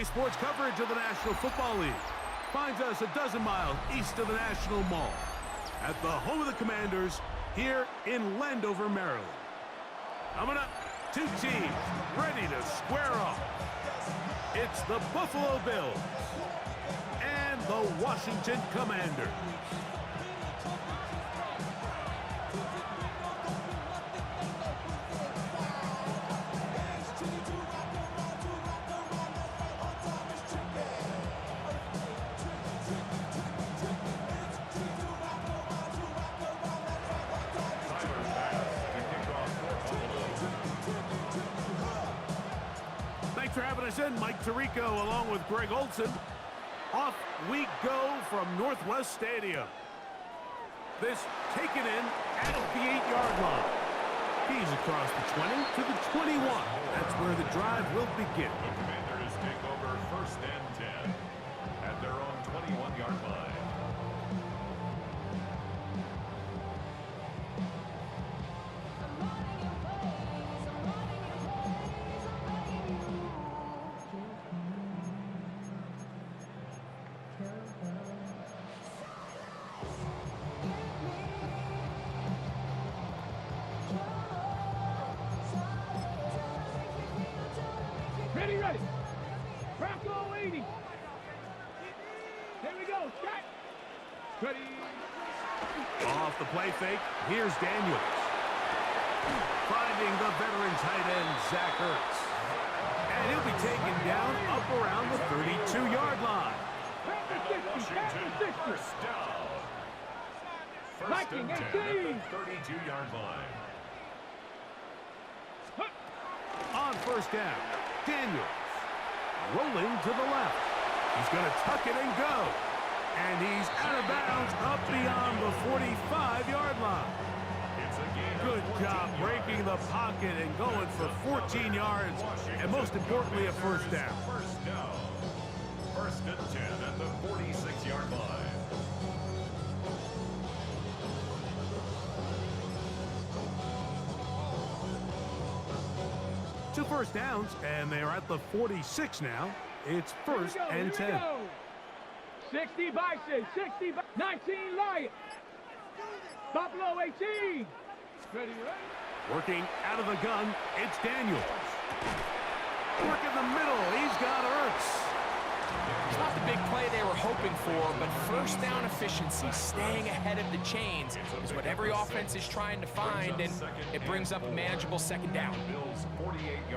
sports coverage of the National Football League finds us a dozen miles east of the National Mall at the home of the Commanders here in Landover, Maryland. Coming up, two teams ready to square off. It's the Buffalo Bills and the Washington Commanders. Thanks for having us in. Mike Tirico along with Greg Olson. Off we go from Northwest Stadium. This taken in at the 8-yard line. He's across the 20 to the 21. That's where the drive will begin. The Commanders take over 1st and 10 at their own 21-yard line. Ready. Bronco 80. Here we go. Shot. Ready. Off the play fake, here's Daniels. Finding the veteran tight end, Zach Ertz. And he'll be taken down up around the 32-yard line. Washington, first down. First and 10 at the 32-yard line. On first down, Daniels rolling to the left. He's going to tuck it and go. And he's out of bounds up beyond the 45-yard line. Good job breaking the pocket and going for 14 yards, and most importantly, a first down. First down. First and 10 at the 46-yard line. Two first downs, and they're at the 46 now. It's 1st and 10. 60 Bison, 60 19 Lions. Buffalo 18. Ready. Working out of the gun, it's Daniels. Work in the middle, he's got Ertz. It's not the big play they were hoping for, but first down efficiency, staying ahead of the chains, is what every offense is trying to find, and it brings up a manageable second down.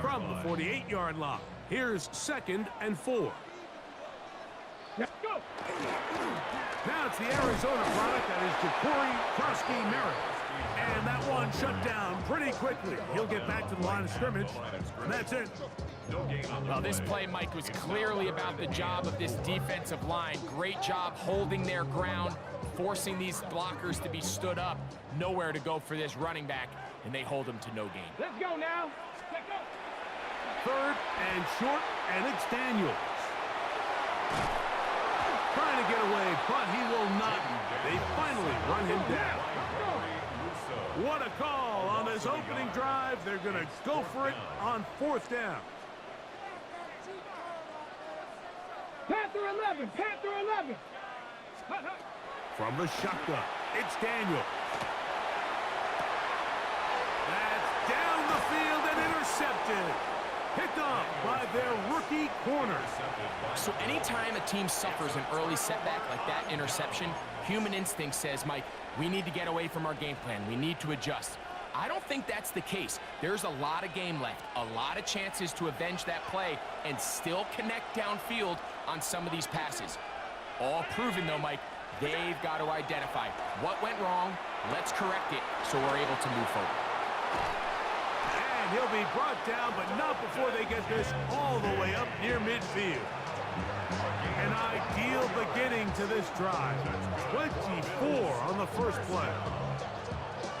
From the 48-yard line, here's 2nd and 4. Let's go. Now it's the Arizona product, that is Ja'Cory Krosky-Merritt. And that one shut down pretty quickly. He'll get back to the line of scrimmage, and that's it. Well, this play, Mike, was clearly about the job of this defensive line. Great job holding their ground, forcing these blockers to be stood up. Nowhere to go for this running back, and they hold him to no gain. Let's go now. Let's go. 3rd and short, and it's Daniels. Trying to get away, but he will not. They finally run him down. What a call on this opening drive. They're going to go for it on 4th down. Panther 11. Panther 11. From the shotgun, it's Daniel. That's down the field and intercepted. Picked up by their rookie corner. So anytime a team suffers an early setback like that interception, human instinct says, Mike, we need to get away from our game plan. We need to adjust. I don't think that's the case. There's a lot of game left, a lot of chances to avenge that play and still connect downfield on some of these passes. All proven, though, Mike, they've got to identify what went wrong, let's correct it so we're able to move forward. And he'll be brought down, but not before they get this all the way up near midfield. An ideal beginning to this drive. 24 on the first play.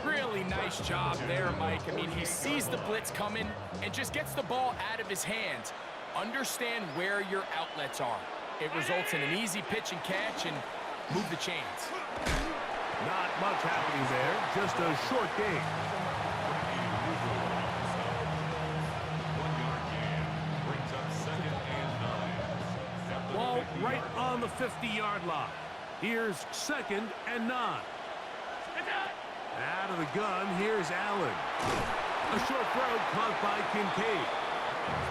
Really nice job there, Mike. I mean, he sees the blitz coming and just gets the ball out of his hands. Understand where your outlets are. It results in an easy pitch and catch and move the chains. Not much happening there, just a short game. right on the 50-yard line. Here's 2nd and 9. Out of the gun, here's Allen. A short throw caught by Kincaid.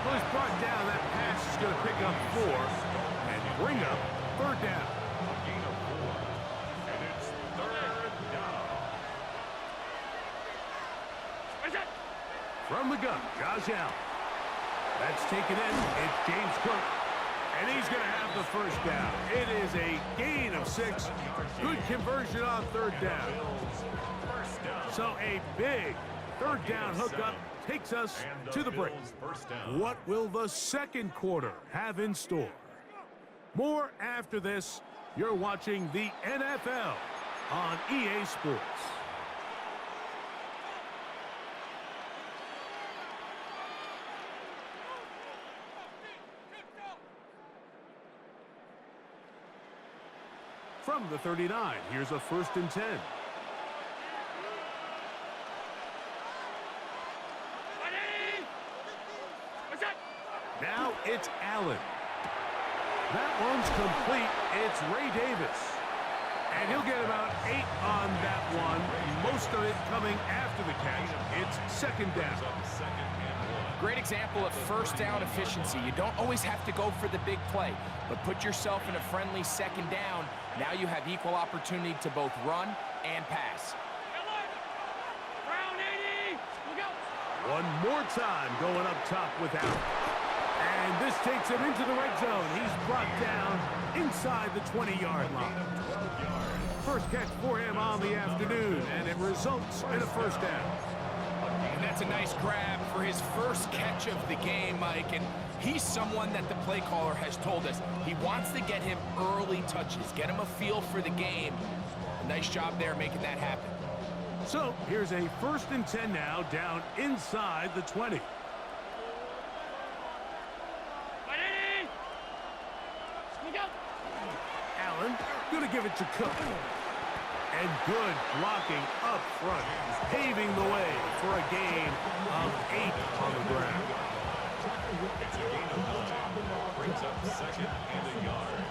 Well, he's brought down. That pass is going to pick up 4 and bring up 3rd down. A gain of 4. And it's 3rd down. From the gun, Josh Allen. That's taken in. It's James Cook. And he's going to have the 1st down. It is a gain of 6. Good conversion on 3rd down. So a big 3rd down hookup takes us to the break. What will the 2nd quarter have in store? More after this. You're watching the NFL on EA Sports. From the 39, here's a 1st and 10. Now it's Allen. That one's complete. It's Ray Davis. And he'll get about 8 on that one. Most of it coming after the catch. It's 2nd down. Great example of 1st down efficiency. You don't always have to go for the big play, but put yourself in a friendly 2nd down. Now you have equal opportunity to both run and pass. One more time going up top with Allen. And this takes him into the red zone. He's brought down inside the 20-yard line. First catch for him on the afternoon, and it results in a 1st down. And that's a nice grab for his 1st catch of the game, Mike. And he's someone that the play caller has told us he wants to get him early touches, get him a feel for the game. A nice job there making that happen. So here's a 1st and 10 now, down inside the 20. Allen going to give it to Cook. And good blocking up front, paving the way for a gain of 8 on the ground. It's a gain of 9. Brings up 2nd and a yard.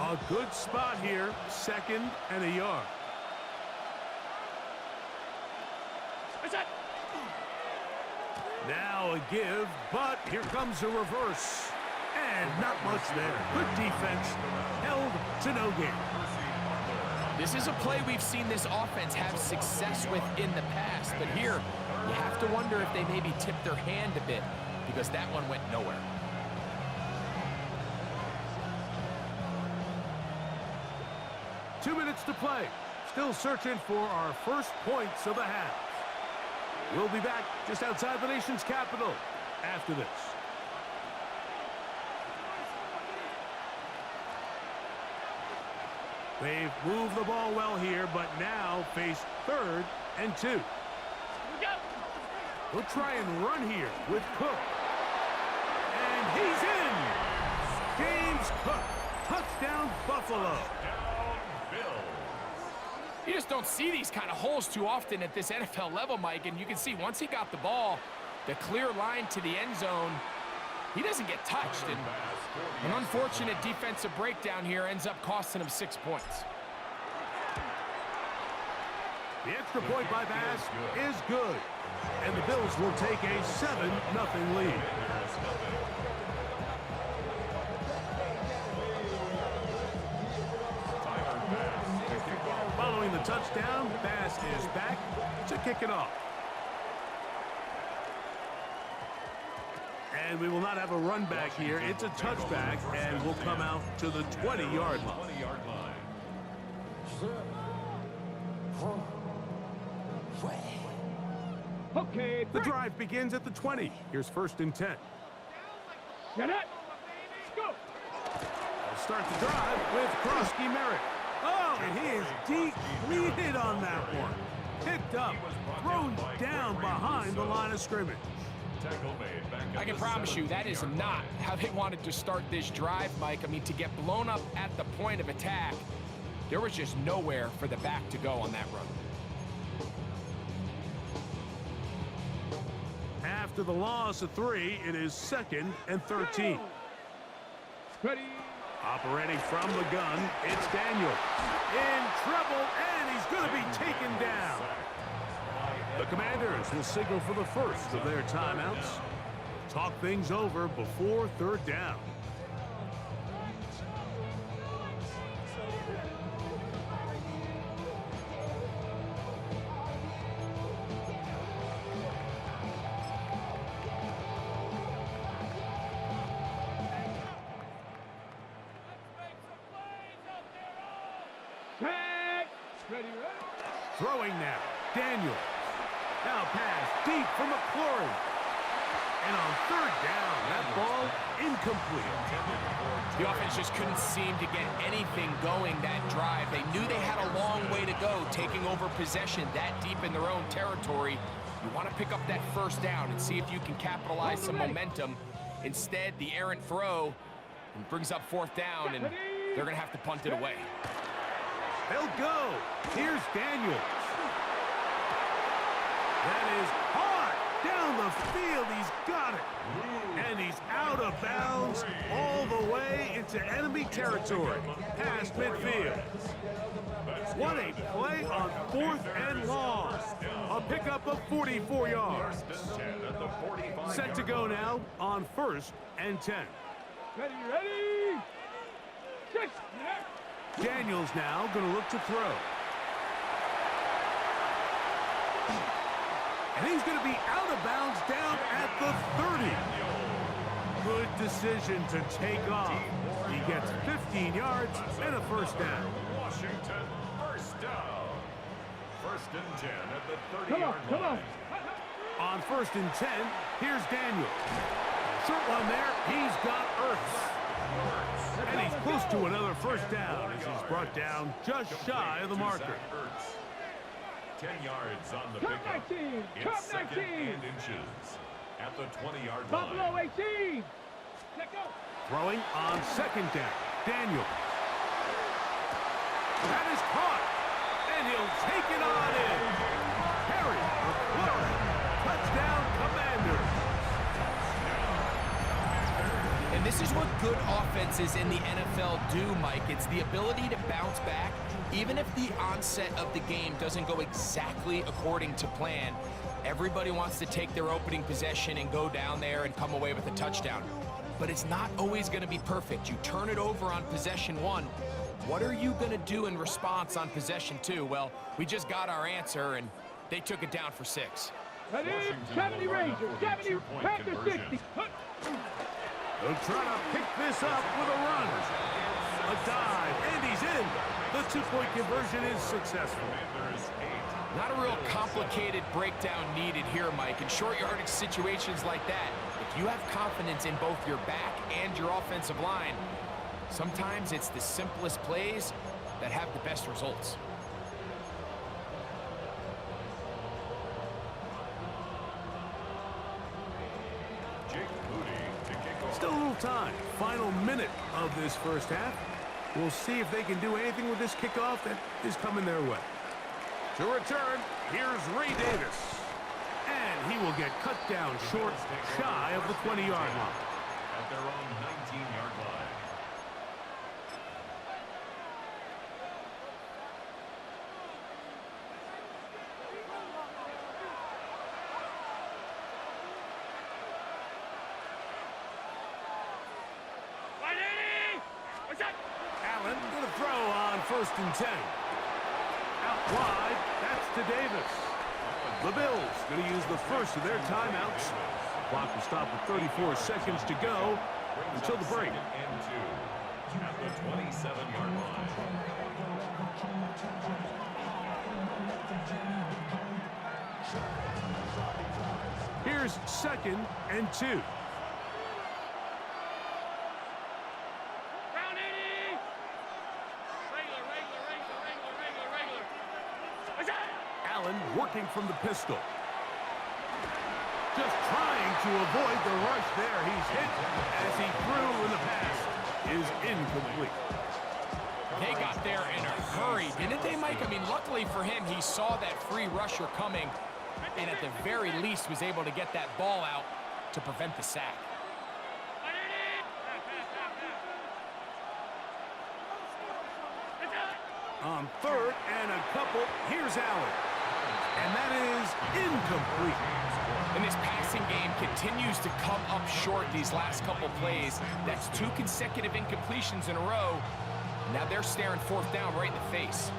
A good spot here, 2nd and a yard. Now a give, but here comes a reverse. And not much there. Good defense, held to no gain. This is a play we've seen this offense have success with in the past, but here you have to wonder if they maybe tipped their hand a bit because that one went nowhere. Two minutes to play. Still searching for our first points of the half. We'll be back just outside the nation's capital after this. They've moved the ball well here, but now face 3rd and 2. We'll try and run here with Cook. And he's in! James Cook, touchdown Buffalo. You just don't see these kind of holes too often at this NFL level, Mike, and you can see once he got the ball, the clear line to the end zone, he doesn't get touched. And an unfortunate defensive breakdown here ends up costing him 6 points. The extra point by Bass is good. And the Bills will take a 7-0 lead. Following the touchdown, Bass is back to kick it off. And we will not have a run back here. It's a touchback, and we'll come out to the 20-yard line. Okay, The drive begins at the 20. Here's 1st and 10. get it. Go. They'll start the drive with Krosky Merritt. Oh, and he is depleted on that one. Picked up, thrown down behind the line of scrimmage. I can promise you that is not how they wanted to start this drive, Mike. I mean, to get blown up at the point of attack, there was just nowhere for the back to go on that run. After the loss of 3, it is 2nd and 13. Ready. Operating from the gun, it's Daniel. In trouble, and he's going to be taken down. The Commanders will signal for the first of their timeouts. Talk things over before 3rd down. Set. Ready, ready. Throwing now, Daniel. Now pass deep for McLaurin. And on 3rd down, that ball incomplete. The offense just couldn't seem to get anything going that drive. They knew they had a long way to go, taking over possession that deep in their own territory. You want to pick up that 1st down and see if you can capitalize some momentum. Instead, the errant throw brings up 4th down, and they're going to have to punt it away. They'll go. Here's Daniels. That is hard down the field. He's got it. And he's out of bounds all the way into enemy territory, past midfield. What a play on 4th and long. A pickup of 44 yards. Set to go now on 1st and 10. Ready, ready. Six. Daniels now going to look to throw. And he's going to be out of bounds down at the 30. Good decision to take off. He gets 15 yards and a 1st down. Washington, 1st down. 1st and 10 at the 30-yard line. Come on. On 1st and 10, here's Daniel. Short one there. He's got Ertz. And he's close to another 1st down as he's brought down just shy of the marker. 10 yards on the Top pickup. 19. It's Top 2nd 19. and inches at the 20-yard line. Buffalo 18. Let go. Throwing on 2nd down. Daniel. That is caught. And he'll take it on in. Harry McLaurin. Touchdown, Commanders. And this is what good offenses in the NFL do, Mike. It's the ability to bounce back, even if the onset of the game doesn't go exactly according to plan. Everybody wants to take their opening possession and go down there and come away with a touchdown. But it's not always going to be perfect. You turn it over on possession 1. What are you going to do in response on possession 2? Well, we just got our answer, and they took it down for 6. Ready. Washington 70 will run a Rangers. 70 42-point Panthers conversion. 60. They'll try to pick this up with a run. A dive, and he's in. The 2-point conversion is successful. Not a real complicated breakdown needed here, Mike. In short yardage situations like that, if you have confidence in both your back and your offensive line, sometimes it's the simplest plays that have the best results. Still a little time. Final minute of this 1st half. We'll see if they can do anything with this kickoff that is coming their way. To return, here's Ray Davis. And he will get cut down short, shy of the 20-yard line. At their own 19-yard line. Allen going to throw on 1st and 10. Out wide, that's to Davis. The Bills going to use the first of their timeouts. Clock will stop with 34 seconds to go until the break. 2nd and 2 at the 27-yard line. Here's 2nd and 2. Allen working from the pistol. Just trying to avoid the rush there. He's hit as he threw, and the pass is incomplete. They got there in a hurry, didn't they, Mike? I mean, luckily for him, he saw that free rusher coming and at the very least was able to get that ball out to prevent the sack. On third and a couple, here's Allen. And that is incomplete. And this passing game continues to come up short these last couple plays. That's 2 consecutive incompletions in a row. Now they're staring fourth down right in the face.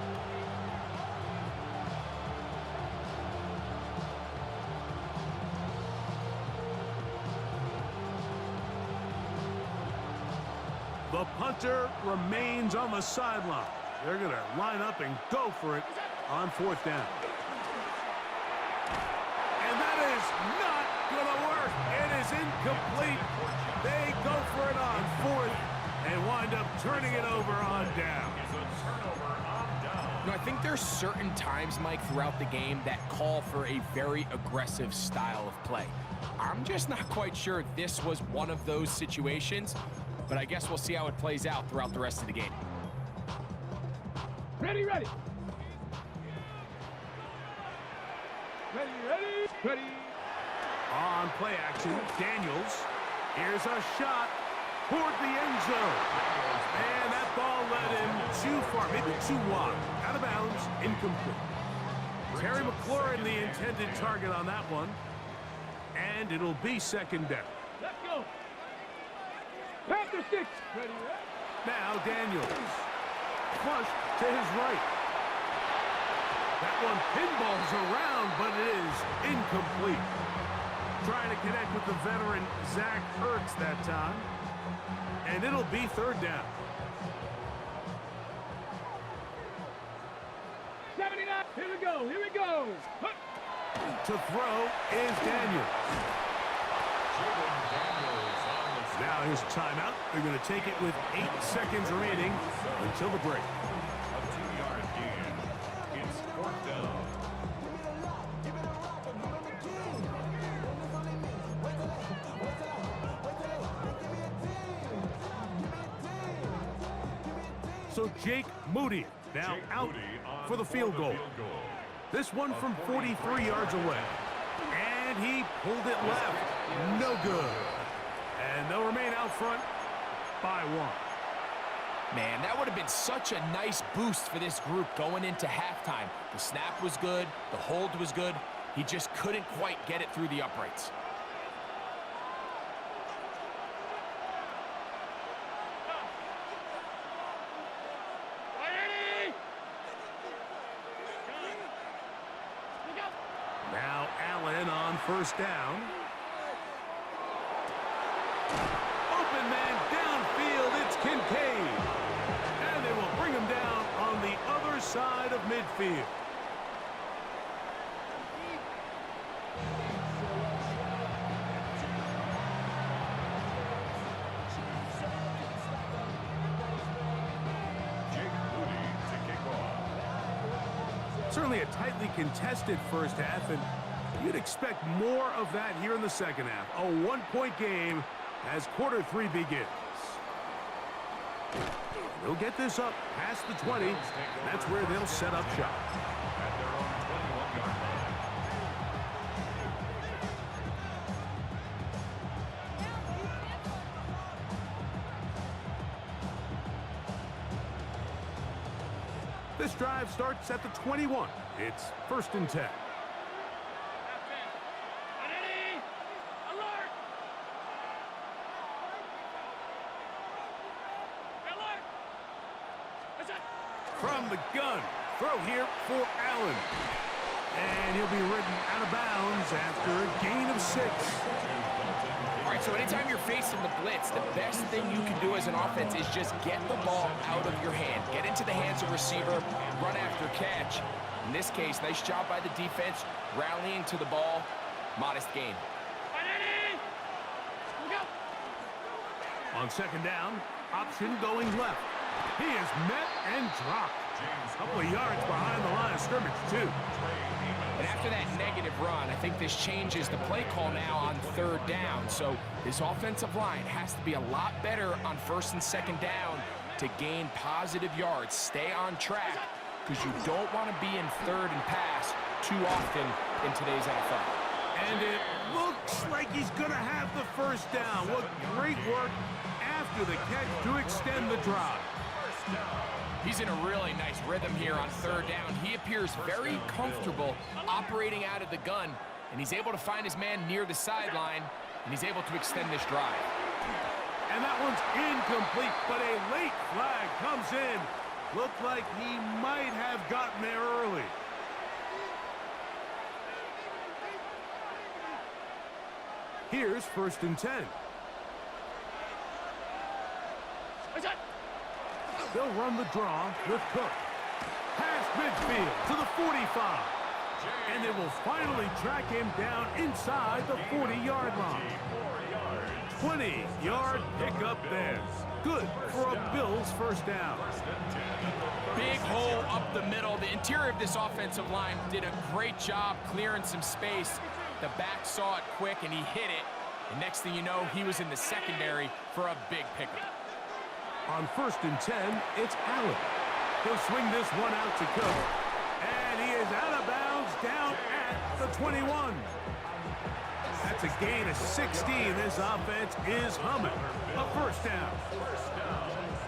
The punter remains on the sideline. They're going to line up and go for it on fourth down. And that is not going to work. It is incomplete. They go for it on fourth and wind up turning it over on down. You know, I think there's certain times, Mike, throughout the game that call for a very aggressive style of play. I'm just not quite sure if this was one of those situations, but I guess we'll see how it plays out throughout the rest of the game. Ready, ready. Ready, ready, ready. On play action, Daniels. Here's a shot toward the end zone. And that ball led him too far, maybe too wide. Out of bounds, incomplete. Terry McLaurin, the intended target on that one. And it'll be second down. Let's go. Panther 6. Ready, ready. Now Daniels. Flush to his right. That one pinballs around, but it is incomplete. Trying to connect with the veteran Zach Ertz that time. And it'll be third down. 79. Here we go. Here we go. Hup. To throw is Daniels. Now his timeout. They're going to take it with 8 seconds remaining until the break. A 2-yard gain. It's fourth down. So Jake Moody now out for the field goal. This one from 43 yards away. And he pulled it left. No good. And they'll remain out front by 1. Man, that would have been such a nice boost for this group going into halftime. The snap was good. The hold was good. He just couldn't quite get it through the uprights. Now Allen on first down. Open man downfield, it's Kincaid. And they will bring him down on the other side of midfield. Jake Moody to kick off. Certainly a tightly contested first half, and you'd expect more of that here in the second half. A 1-point game as quarter 3 begins. They'll get this up past the 20. That's where they'll set up shop. At their own 21-yard line. This drive starts at the 21. It's first and 10. From the gun, throw here for Allen. And he'll be ridden out of bounds after a gain of 6. All right, so anytime you're facing the blitz, the best thing you can do as an offense is just get the ball out of your hand. Get into the hands of receiver, run after catch. In this case, nice job by the defense, rallying to the ball. Modest gain. On second down, option going left. He is met and dropped. A couple of yards behind the line of scrimmage, too. And after that negative run, I think this changes the play call now on third down. So this offensive line has to be a lot better on first and second down to gain positive yards. Stay on track, because you don't want to be in third and pass too often in today's NFL. And it looks like he's going to have the first down. What great work after the catch to extend the drive. He's in a really nice rhythm here on third down. He appears very comfortable operating out of the gun, and he's able to find his man near the sideline, and he's able to extend this drive. And that one's incomplete, but a late flag comes in. Looked like he might have gotten there early. Here's 1st and 10. They'll run the draw with Cook. Past midfield to the 45. And they will finally track him down inside the 40-yard line. 20-yard pickup there. Good for a Bills first down. Big hole up the middle. The interior of this offensive line did a great job clearing some space. The back saw it quick, and he hit it. And next thing you know, he was in the secondary for a big pickup. On 1st and 10, it's Allen. He'll swing this one out to Cook. And he is out of bounds down at the 21. That's a gain of 16. This offense is humming. A first down.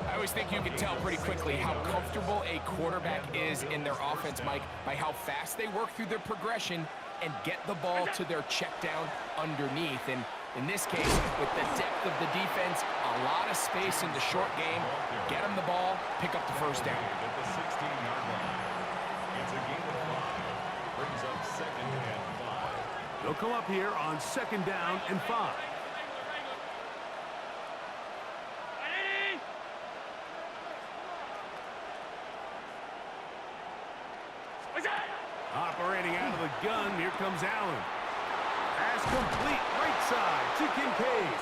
I always think you can tell pretty quickly how comfortable a quarterback is in their offense, Mike, by how fast they work through their progression and get the ball to their check down underneath. And in this case, with the depth of the defense, a lot of space in the short game, get them the ball, pick up the first down. At the 16-yard line. It's a gain of 5. Brings up 2nd and 5. They'll come up here on 2nd down and 5. Operating out of the gun, here comes Allen. Pass complete right side to Kincaid.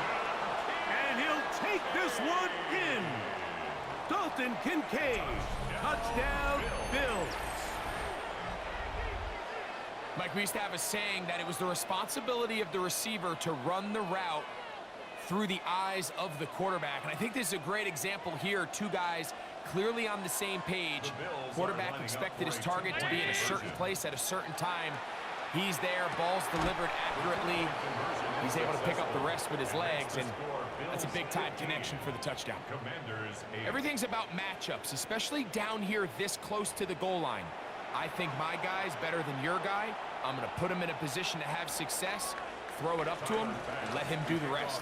And he'll take this one in. Dalton Kincaid. Touchdown, Bills. Mike, we used to have a saying that it was the responsibility of the receiver to run the route through the eyes of the quarterback. And I think this is a great example here. Two guys clearly on the same page. Quarterback expected his target to be in a certain place at a certain time. He's there, ball's delivered accurately. He's able to pick up the rest with his legs, and that's a big-time connection for the touchdown. Everything's about matchups, especially down here this close to the goal line. I think my guy's better than your guy. I'm going to put him in a position to have success, throw it up to him, and let him do the rest.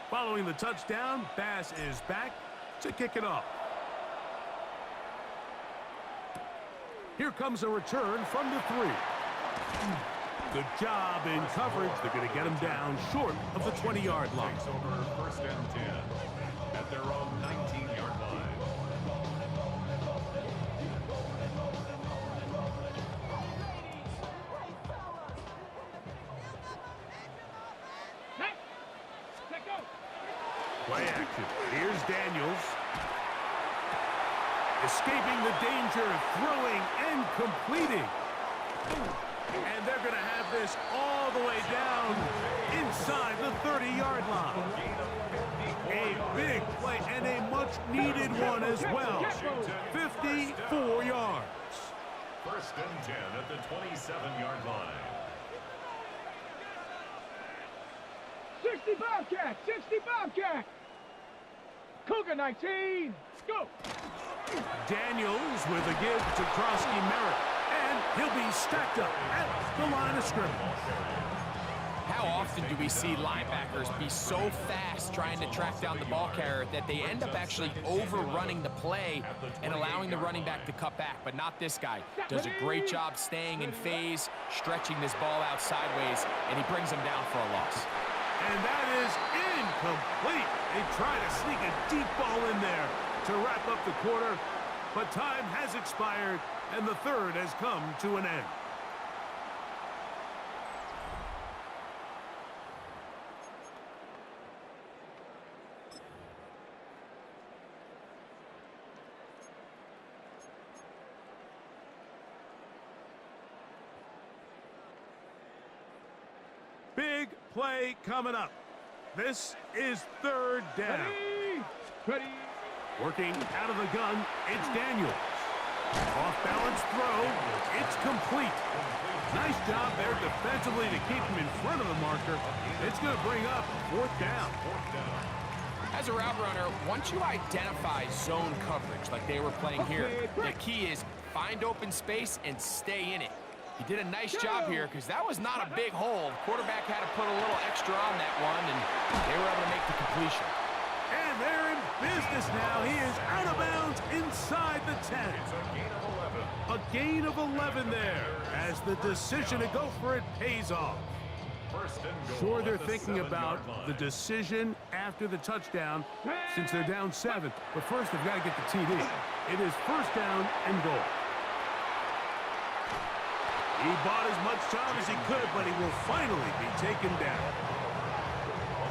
Following the touchdown, Bass is back to kick it off. Here comes a return from the 3. Good job in coverage. They're going to get him down short of the 20-yard line. Takes over 1st and 10 at their own 19-yard line. Play action. Here's Daniels. Escaping the danger, throwing and completing. And they're going to have this all the way down inside the 30-yard line. A big play and a much-needed one as well. 54 yards. 1st and 10 at the 27-yard line. 60 Bobcat! 60 Bobcat! Cougar 19! Go! Daniels with a give to Krosky Merritt. And he'll be stacked up at the line of scrimmage. How often do we see linebackers be so fast trying to track down the ball carrier that they end up actually overrunning the play and allowing the running back to cut back? But not this guy. Does a great job staying in phase, stretching this ball out sideways, and he brings him down for a loss. And that is incomplete. They try to sneak a deep ball in there to wrap up the quarter, but time has expired, and the third has come to an end. Big play coming up. This is 3rd down. Ready! Ready! Working out of the gun, it's Daniels. Off-balance throw. It's complete. Nice job there defensively to keep him in front of the marker. It's going to bring up 4th down. As a route runner, once you identify zone coverage like they were playing here, the key is find open space and stay in it. He did a nice job here because that was not a big hole. Quarterback had to put a little extra on that one, and they were able to make the completion. And they're in business now. He is out of bounds inside the 10. It's a gain of 11. A gain of 11 there as the decision to go for it pays off. First and goal Sure, at they're the thinking 7-yard about line. the decision after the touchdown since they're down 7. But first, they've got to get the TD. It is 1st down and goal. He bought as much time as he could, but he will finally be taken down.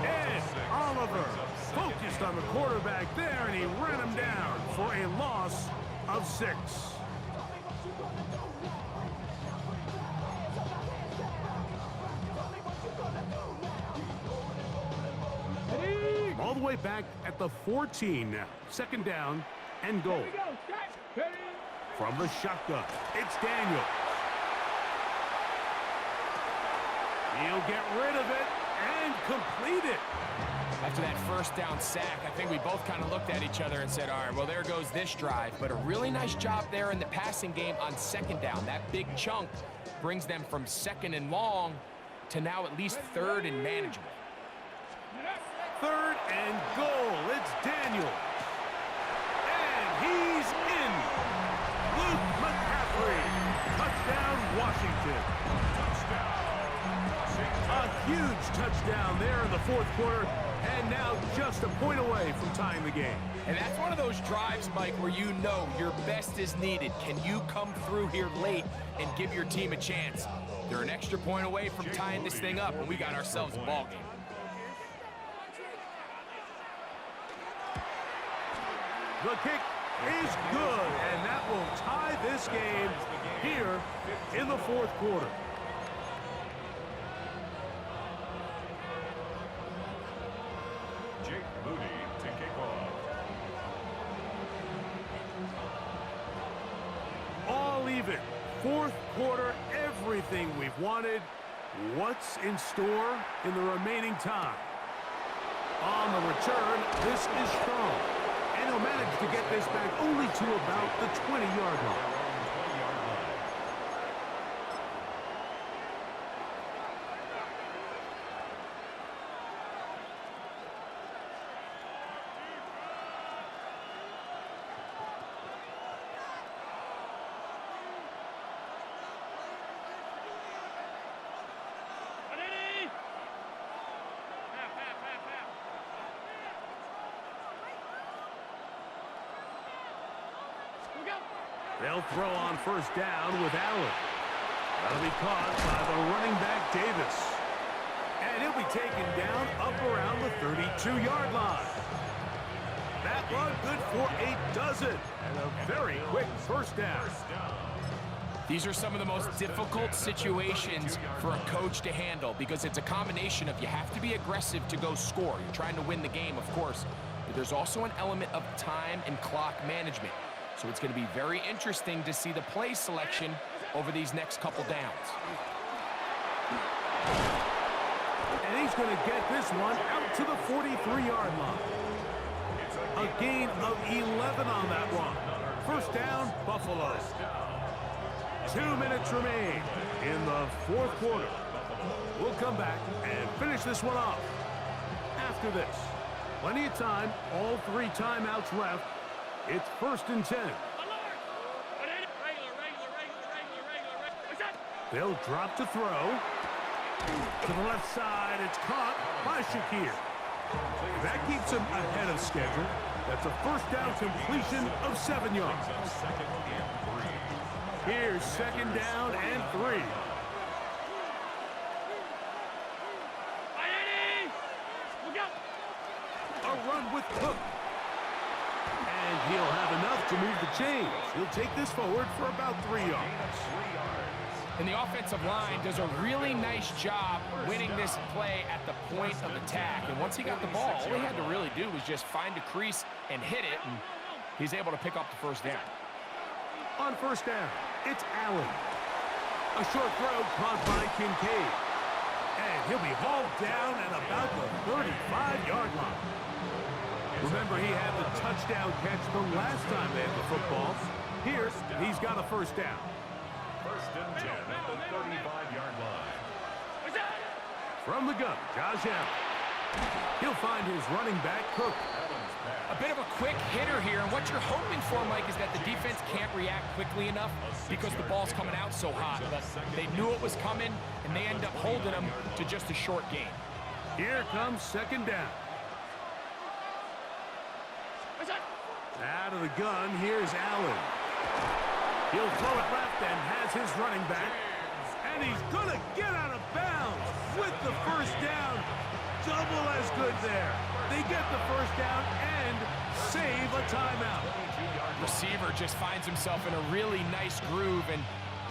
And Oliver focused on the quarterback there, and he ran him down for a loss of 6. All the way back at the 14 now. 2nd down and goal. Here we go. Set. Ready. From the shotgun, it's Daniel. He'll get rid of it and complete it. After that 1st down sack, I think we both kind of looked at each other and said, all right, well, there goes this drive. But a really nice job there in the passing game on 2nd down. That big chunk brings them from 2nd and long to now at least 3rd and manageable. 3rd and goal. It's Daniel. And he's in. Luke McCaffrey. Touchdown, Washington. A huge touchdown there in the 4th quarter. And now just a point away from tying the game. And that's one of those drives, Mike, where you know your best is needed. Can you come through here late and give your team a chance? They're an extra point away from tying this thing up, and we got ourselves a ball game. The kick is good, and that will tie this game here in the 4th quarter. Jake Moody to kick off. All even. 4th quarter, everything we've wanted. What's in store in the remaining time? On the return, this is strong. And he'll manage to get this back only to about the 20-yard line. Ready. Half. We go. They'll throw on 1st down with Allen. That'll be caught by the running back Davis. And he'll be taken down up around the 32-yard line. That run good for a dozen. And a very quick 1st down. These are some of the most difficult situations for a coach to handle because it's a combination of you have to be aggressive to go score. You're trying to win the game, of course, but there's also an element of time and clock management. So it's going to be very interesting to see the play selection over these next couple downs. And he's going to get this one out to the 43-yard line. A gain of 11 on that one. 1st down, Buffalo. 2 minutes remain in the 4th quarter. We'll come back and finish this one off. After this, plenty of time, all 3 timeouts left. It's 1st and 10. They'll drop to throw. To the left side, it's caught by Shakir. That keeps him ahead of schedule. That's a 1st down completion of 7 yards. Here's 2nd down and 3. A run with Cook. And he'll have enough to move the chains. He'll take this forward for about 3 yards. And the offensive line does a really nice job winning this play at the point of attack. And once he got the ball, all he had to really do was just find a crease and hit it, and he's able to pick up the 1st down. On first down, it's Allen. A short throw caught by Kincaid. And he'll be hauled down at about the 35-yard line. Remember, he had the touchdown catch the last time they had the football. Here, he's got a first down. First and 10 at the 35-yard line. From the gun, Josh Allen. He'll find his running back, Cook. A bit of a quick hitter here, and what you're hoping for, Mike, is that the defense can't react quickly enough because the ball's coming out so hot. But they knew it was coming, and they end up holding them to just a short gain. Here comes second down. Out of the gun, here's Allen. He'll throw it left and has his running back. And he's going to get out of bounds with the first down. Double as good there. They get the first down and save a timeout. Receiver just finds himself in a really nice groove, and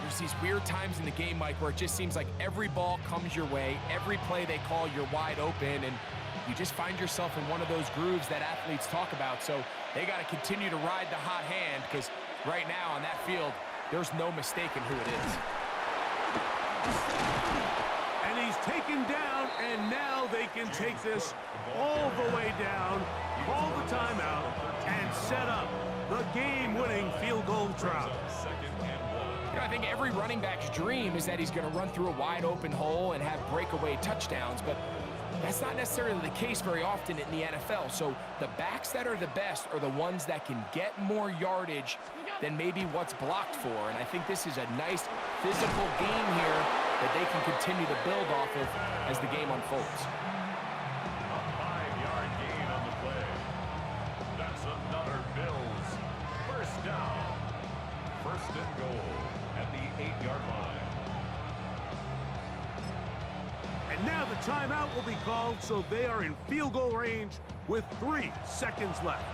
there's these weird times in the game, Mike, where it just seems like every ball comes your way, every play they call, you're wide open, and you just find yourself in one of those grooves that athletes talk about. So they got to continue to ride the hot hand, because right now on that field, there's no mistaking who it is. And he's taken down, and now they can take this all the way down, call the timeout, and set up the game-winning field goal try. You know, I think every running back's dream is that he's going to run through a wide-open hole and have breakaway touchdowns, but that's not necessarily the case very often in the NFL. So the backs that are the best are the ones that can get more yardage than maybe what's blocked for. And I think this is a nice physical game here that they can continue to build off of as the game unfolds. A 5-yard gain on the play. That's another Bills first down. First and goal at the 8-yard line. And now the timeout will be called, so they are in field goal range with 3 seconds left.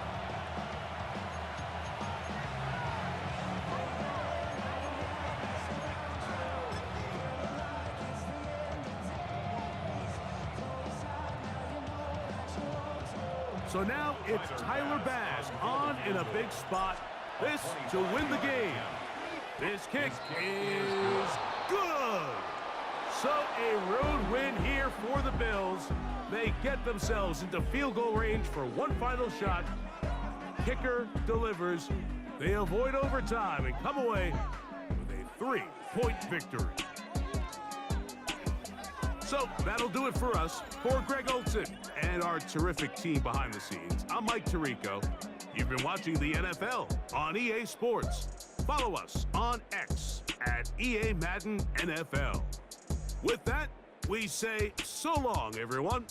So now it's Tyler Bass on in a big spot. This to win the game. This kick is good. So a road win here for the Bills. They get themselves into field goal range for one final shot. Kicker delivers. They avoid overtime and come away with a 3-point victory. So that'll do it for us. For Greg Olson and our terrific team behind the scenes, I'm Mike Tirico. You've been watching the NFL on EA Sports. Follow us on X at EA Madden NFL. With that, we say so long, everyone.